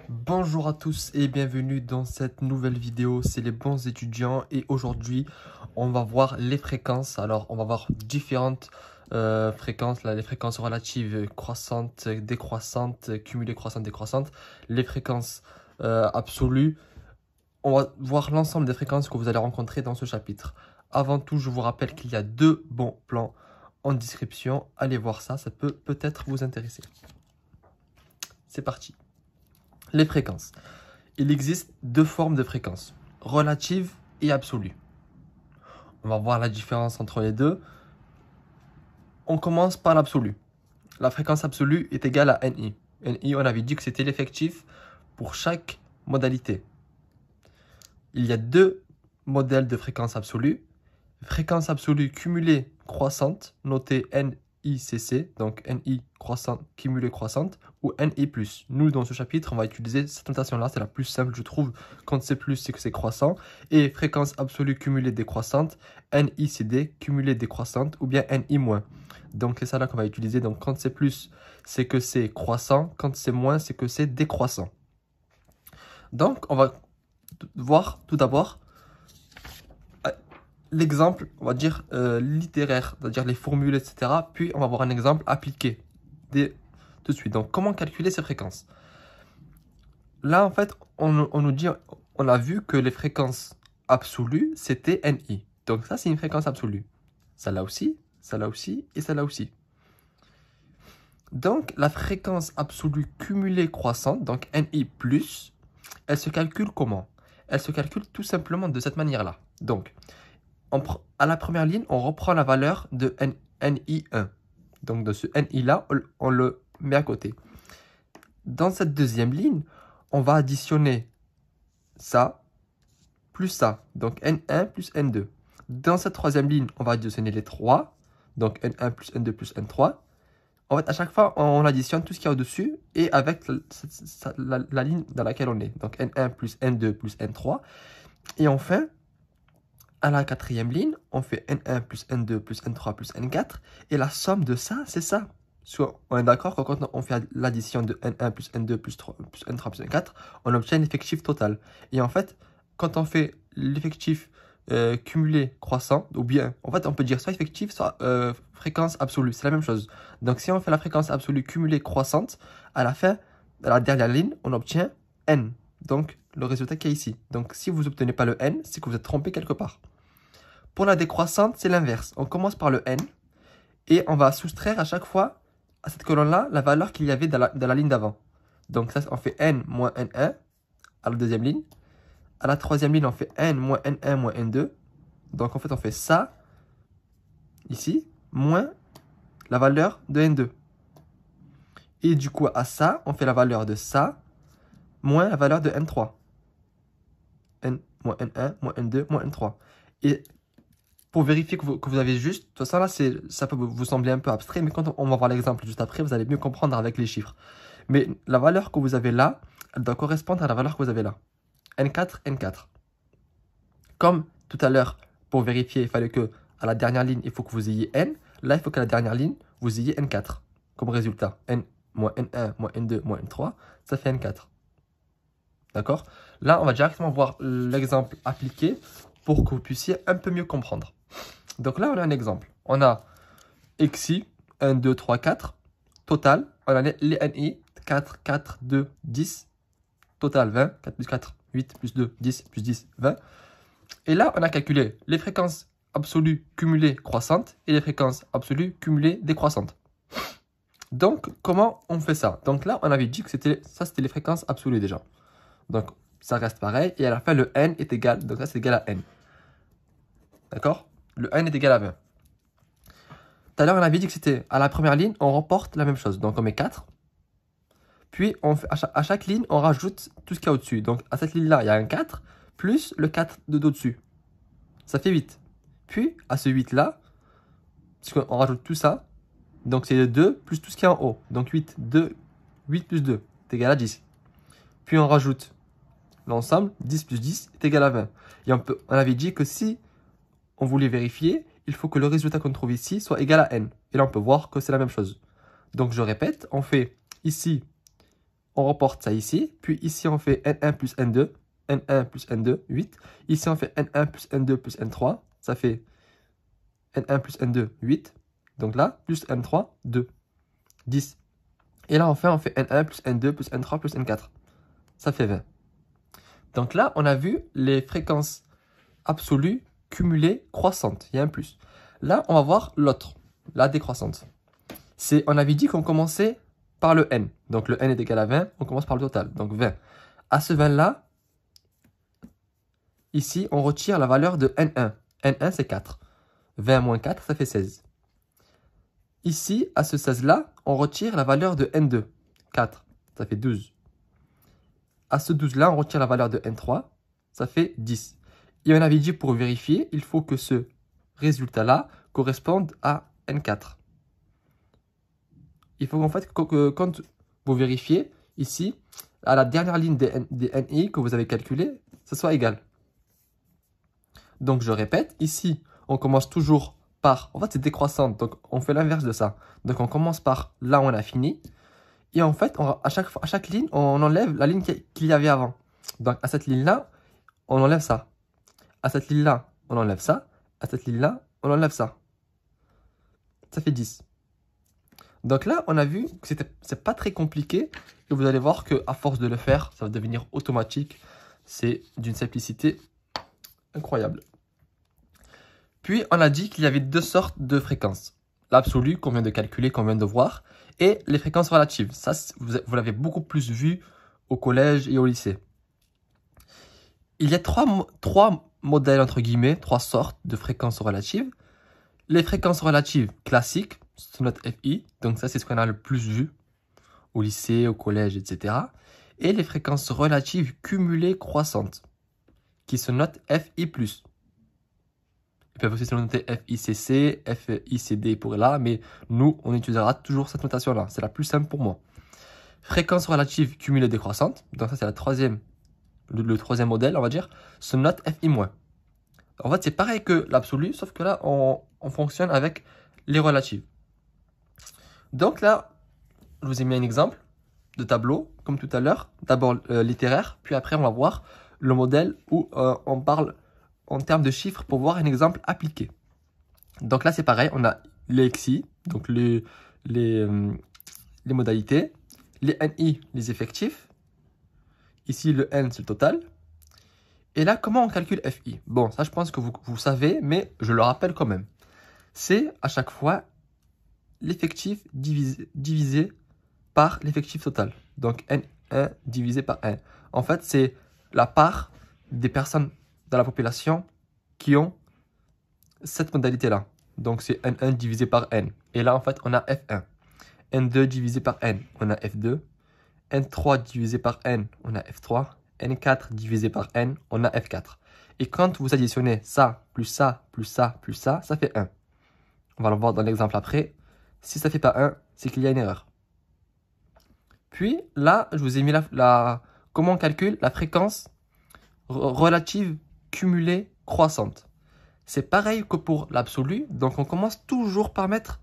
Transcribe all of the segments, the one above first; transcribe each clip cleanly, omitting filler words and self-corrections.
Bonjour à tous et bienvenue dans cette nouvelle vidéo, c'est les bons étudiants et aujourd'hui on va voir les fréquences. Alors on va voir différentes fréquences, là, les fréquences relatives croissantes, décroissantes, cumulées croissantes, décroissantes, les fréquences absolues. On va voir l'ensemble des fréquences que vous allez rencontrer dans ce chapitre. Avant tout, je vous rappelle qu'il y a deux bons plans en description, allez voir ça, ça peut peut-être vous intéresser. C'est parti. Les fréquences. Il existe deux formes de fréquences, relative et absolue. On va voir la différence entre les deux. On commence par l'absolu. La fréquence absolue est égale à NI. NI, on avait dit que c'était l'effectif pour chaque modalité. Il y a deux modèles de fréquence absolue. Fréquence absolue cumulée croissante, notée NICC, donc NI croissante, cumulée croissante, ou NI+. Nous, dans ce chapitre, on va utiliser cette notation-là, c'est la plus simple, je trouve. Quand c'est plus, c'est que c'est croissant. Et fréquence absolue cumulée décroissante, NICD, cumulée décroissante, ou bien NI-. Donc, c'est ça là qu'on va utiliser. Donc, quand c'est plus, c'est que c'est croissant. Quand c'est moins, c'est que c'est décroissant. Donc, on va voir tout d'abord l'exemple, on va dire, littéraire, c'est-à-dire les formules, etc. Puis, on va voir un exemple appliqué tout de suite. Donc, comment calculer ces fréquences? Là, en fait, on nous dit, on a vu que les fréquences absolues, c'était NI. Donc, ça, c'est une fréquence absolue. Celle-là aussi, celle-là aussi et celle-là aussi. Donc, la fréquence absolue cumulée croissante, donc NI+, elle se calcule comment? Elle se calcule tout simplement de cette manière-là. Donc, à la première ligne, on reprend la valeur de NI1. Donc, de ce NI-là, on le met à côté. Dans cette deuxième ligne, on va additionner ça plus ça. Donc, N1 plus N2. Dans cette troisième ligne, on va additionner les 3. Donc, N1 plus N2 plus N3. En fait, à chaque fois, on additionne tout ce qu'il y a au-dessus et avec la ligne dans laquelle on est. Donc, N1 plus N2 plus N3. Et enfin, à la quatrième ligne, on fait N1 plus N2 plus N3 plus N4. Et la somme de ça, c'est ça. On est d'accord que quand on fait l'addition de N1 plus N2 plus N3 plus N4, on obtient l'effectif total. Et en fait, quand on fait l'effectif cumulé croissant, ou bien, en fait, on peut dire soit effectif, soit fréquence absolue. C'est la même chose. Donc, si on fait la fréquence absolue cumulée croissante, à la fin, à la dernière ligne, on obtient N. Donc, le résultat qui est ici. Donc, si vous n'obtenez pas le N, c'est que vous êtes trompé quelque part. Pour la décroissante, c'est l'inverse. On commence par le N et on va soustraire à chaque fois à cette colonne-là la valeur qu'il y avait dans la ligne d'avant. Donc, ça, on fait N moins N1 à la deuxième ligne. À la troisième ligne, on fait N moins N1 moins N2. Donc, en fait, on fait ça, ici, moins la valeur de N2. Et du coup, à ça, on fait la valeur de ça, moins la valeur de N3. N moins N1 moins N2 moins N3. Et pour vérifier que vous avez juste, de toute façon, là, ça peut vous sembler un peu abstrait, mais quand on va voir l'exemple juste après, vous allez mieux comprendre avec les chiffres. Mais la valeur que vous avez là, elle doit correspondre à la valeur que vous avez là. N4, N4. Comme tout à l'heure, pour vérifier, il fallait que à la dernière ligne, il faut que vous ayez N. Là, il faut qu'à la dernière ligne, vous ayez N4 comme résultat. N moins N1 moins N2 moins N3, ça fait N4. D'accord? Là, on va directement voir l'exemple appliqué pour que vous puissiez un peu mieux comprendre. Donc là, on a un exemple. On a XI, 1, 2, 3, 4. Total, on a les NI, 4, 4, 2, 10. Total, 20. 4 plus 4, 8 plus 2, 10 plus 10, 20. Et là, on a calculé les fréquences absolues cumulées croissantes et les fréquences absolues cumulées décroissantes. Donc, comment on fait ça? Donc là, on avait dit que c'était les fréquences absolues déjà. Donc, ça reste pareil. Et à la fin, le N est égal. Donc, ça, c'est égal à N. D'accord? Le N est égal à 20. Tout à l'heure, on avait dit que c'était à la première ligne, on reporte la même chose. Donc, on met 4. Puis, à chaque ligne, on rajoute tout ce qu'il y a au-dessus. Donc, à cette ligne-là, il y a un 4, plus le 4 d'au-dessus. Ça fait 8. Puis, à ce 8-là, on rajoute tout ça. Donc, c'est le 2 plus tout ce qui est en haut. Donc, 8 plus 2 est égal à 10. Puis, on rajoute l'ensemble. 10 plus 10 est égal à 20. Et on avait dit que si on voulait vérifier, il faut que le résultat qu'on trouve ici soit égal à n. Et là, on peut voir que c'est la même chose. Donc, je répète, on fait ici on reporte ça ici. Puis ici, on fait N1 plus N2. N1 plus N2, 8. Ici, on fait N1 plus N2 plus N3. Ça fait N1 plus N2, 8. Donc là, plus N3, 2. 10. Et là, enfin, on fait N1 plus N2 plus N3 plus N4. Ça fait 20. Donc là, on a vu les fréquences absolues, cumulées, croissantes. Il y a un plus. Là, on va voir l'autre, la décroissante. On avait dit qu'on commençait par le n. Donc le n est égal à 20, on commence par le total. Donc 20. À ce 20-là, ici, on retire la valeur de n1. n1, c'est 4. 20 moins 4, ça fait 16. Ici, à ce 16-là, on retire la valeur de n2. 4, ça fait 12. À ce 12-là, on retire la valeur de n3, ça fait 10. Et on avait dit pour vérifier, il faut que ce résultat-là corresponde à n4. Il faut en fait que quand vous vérifiez, ici, à la dernière ligne des NI que vous avez calculé, ça soit égal. Donc je répète, ici, on commence toujours par, en fait c'est décroissante, donc on fait l'inverse de ça. Donc on commence par là où on a fini, et en fait, à chaque ligne, on enlève la ligne qu'il y avait avant. Donc à cette ligne-là, on enlève ça. À cette ligne-là, on enlève ça. À cette ligne-là, on enlève ça. Ça fait 10. Donc là, on a vu que c'est pas très compliqué. Et vous allez voir qu'à force de le faire, ça va devenir automatique. C'est d'une simplicité incroyable. Puis, on a dit qu'il y avait deux sortes de fréquences. L'absolu, qu'on vient de calculer, qu'on vient de voir, et les fréquences relatives. Ça, vous l'avez beaucoup plus vu au collège et au lycée. Il y a trois modèles, entre guillemets, trois sortes de fréquences relatives. Les fréquences relatives classiques, c'est notre FI, donc ça c'est ce qu'on a le plus vu au lycée, au collège, etc. Et les fréquences relatives cumulées croissantes, qui se notent FI+. Ils peuvent aussi se noter FICC, FICD pour là, mais nous, on utilisera toujours cette notation-là. C'est la plus simple pour moi. Fréquences relatives cumulées décroissantes, donc ça c'est le troisième modèle, on va dire, se note FI-. En fait, c'est pareil que l'absolu, sauf que là, on fonctionne avec les relatives. Donc là, je vous ai mis un exemple de tableau, comme tout à l'heure. D'abord littéraire, puis après, on va voir le modèle où on parle en termes de chiffres pour voir un exemple appliqué. Donc là, c'est pareil, on a les XI, donc les modalités, les NI, les effectifs. Ici, le N, c'est le total. Et là, comment on calcule FI? Bon, ça, je pense que vous savez, mais je le rappelle quand même. C'est à chaque fois l'effectif divisé par l'effectif total. Donc, N1 divisé par N. En fait, c'est la part des personnes dans la population qui ont cette modalité-là. Donc, c'est N1 divisé par N. Et là, en fait, on a F1. N2 divisé par N, on a F2. N3 divisé par N, on a F3. N4 divisé par N, on a F4. Et quand vous additionnez ça, plus ça, plus ça, plus ça, ça fait 1. On va le voir dans l'exemple après. Si ça ne fait pas 1, c'est qu'il y a une erreur. Puis là, je vous ai mis comment on calcule la fréquence relative cumulée croissante. C'est pareil que pour l'absolu, donc on commence toujours par mettre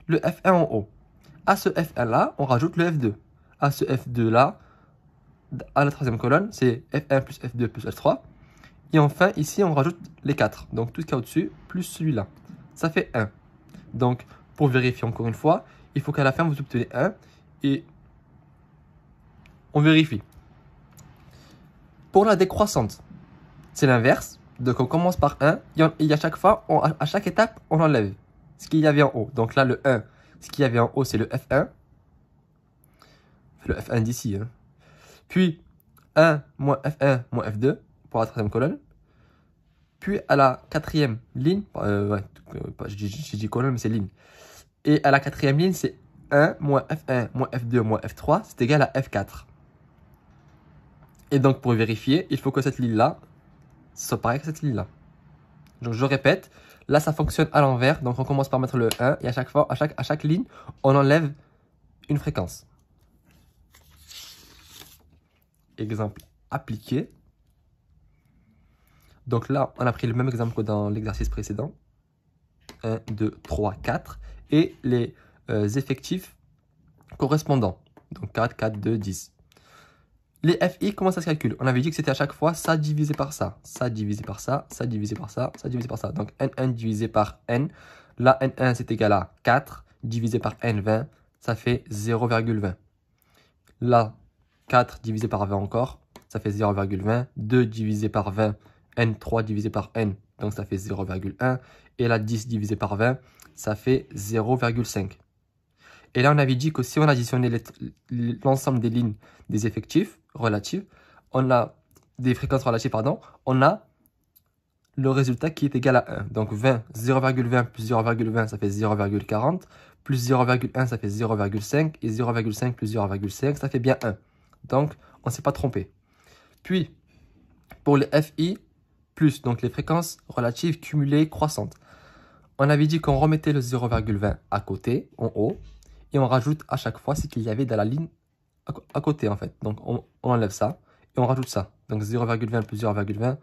le F1 en haut. À ce F1-là, on rajoute le F2. À ce F2-là, à la troisième colonne, c'est F1 plus F2 plus F3. Et enfin, ici, on rajoute les 4. Donc, tout ce qu'il y a au-dessus, plus celui-là. Ça fait 1. Donc, pour vérifier encore une fois, il faut qu'à la fin, vous obtenez 1. Et on vérifie. Pour la décroissante, c'est l'inverse. Donc, on commence par 1. Et à chaque fois, à chaque étape, on enlève ce qu'il y avait en haut. Donc là, le 1, ce qu'il y avait en haut, c'est le F1. Le F1 d'ici. Hein. Puis 1 moins F1 moins F2 pour la troisième colonne. Puis à la quatrième ligne, j'ai dit colonne mais c'est ligne. Et à la quatrième ligne c'est 1 moins F1 moins F2 moins F3, c'est égal à F4. Et donc pour vérifier, il faut que cette ligne-là soit pareille que cette ligne-là. Donc je répète, là ça fonctionne à l'envers, donc on commence par mettre le 1 et à chaque fois, à chaque ligne, on enlève une fréquence. Exemple appliqué. Donc là, on a pris le même exemple que dans l'exercice précédent. 1, 2, 3, 4. Et les effectifs correspondants. Donc 4, 4, 2, 10. Les FI, comment ça se calcule? On avait dit que c'était à chaque fois ça divisé par ça, ça divisé par ça, ça divisé par ça, ça divisé par ça. Donc N1 divisé par N. Là, N1 c'est égal à 4 divisé par N20, ça fait 0,20. Là, 4 divisé par 20 encore, ça fait 0,20. 2 divisé par 20, N3 divisé par N, donc ça fait 0,1. Et là, 10 divisé par 20, ça fait 0,5. Et là, on avait dit que si on additionnait l'ensemble des lignes des effectifs relatives, on a des fréquences relatives, pardon, on a le résultat qui est égal à 1. Donc 0,20 plus 0,20, ça fait 0,40. Plus 0,1, ça fait 0,5. Et 0,5 plus 0,5, ça fait bien 1. Donc, on ne s'est pas trompé. Puis, pour les FI, donc les fréquences relatives cumulées croissantes, on avait dit qu'on remettait le 0,20 à côté, en haut, et on rajoute à chaque fois ce qu'il y avait dans la ligne à côté, en fait. Donc, on enlève ça, et on rajoute ça. Donc, 0,20 plus 0,20,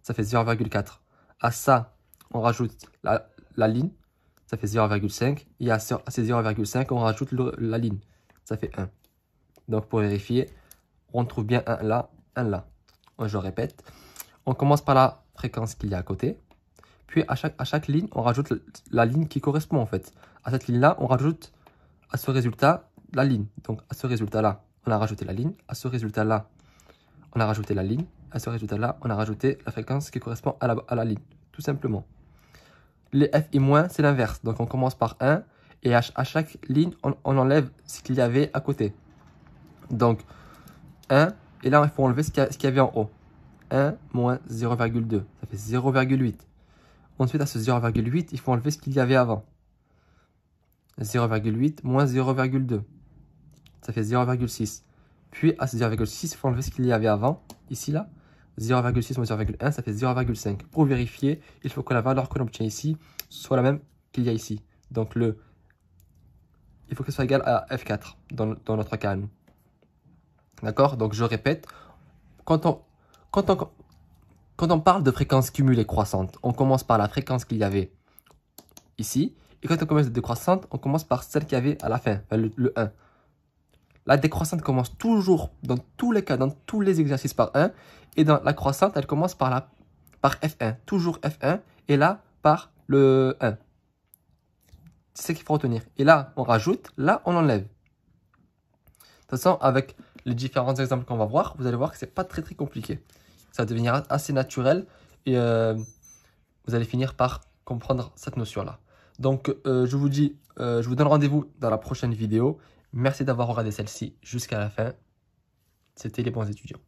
ça fait 0,4. À ça, on rajoute la ligne, ça fait 0,5. Et à ces 0,5, on rajoute la ligne, ça fait 1. Donc, pour vérifier, on trouve bien 1 là, 1 là. Je répète, on commence par la fréquence qu'il y a à côté. Puis, à chaque ligne, on rajoute la ligne qui correspond, en fait. À cette ligne-là, on rajoute à ce résultat la ligne. Donc, à ce résultat-là, on a rajouté la ligne. À ce résultat-là, on a rajouté la ligne. À ce résultat-là, on a rajouté la fréquence qui correspond à la ligne, tout simplement. Les FI-, c'est l'inverse. Donc, on commence par 1 et à chaque ligne, on enlève ce qu'il y avait à côté. Donc, 1, et là, il faut enlever ce qu'il y avait en haut. 1 moins 0,2, ça fait 0,8. Ensuite, à ce 0,8, il faut enlever ce qu'il y avait avant. 0,8 moins 0,2, ça fait 0,6. Puis, à ce 0,6, il faut enlever ce qu'il y avait avant, ici, là. 0,6 moins 0,1, ça fait 0,5. Pour vérifier, il faut que la valeur qu'on obtient ici soit la même qu'il y a ici. Donc, il faut que ce soit égal à F4 dans notre cas à nous. D'accord? Donc, je répète, quand on parle de fréquence cumulée croissante, on commence par la fréquence qu'il y avait ici. Et quand on commence de décroissante, on commence par celle qu'il y avait à la fin, le 1. La décroissante commence toujours, dans tous les cas, dans tous les exercices par 1. Et dans la croissante, elle commence par F1. Toujours F1. Et là, par le 1. C'est ce qu'il faut retenir. Et là, on rajoute. Là, on enlève. De toute façon, avec les différents exemples qu'on va voir, vous allez voir que ce n'est pas très compliqué. Ça va devenir assez naturel. Et vous allez finir par comprendre cette notion-là. Donc, je vous donne rendez-vous dans la prochaine vidéo. Merci d'avoir regardé celle-ci jusqu'à la fin. C'était les bons étudiants.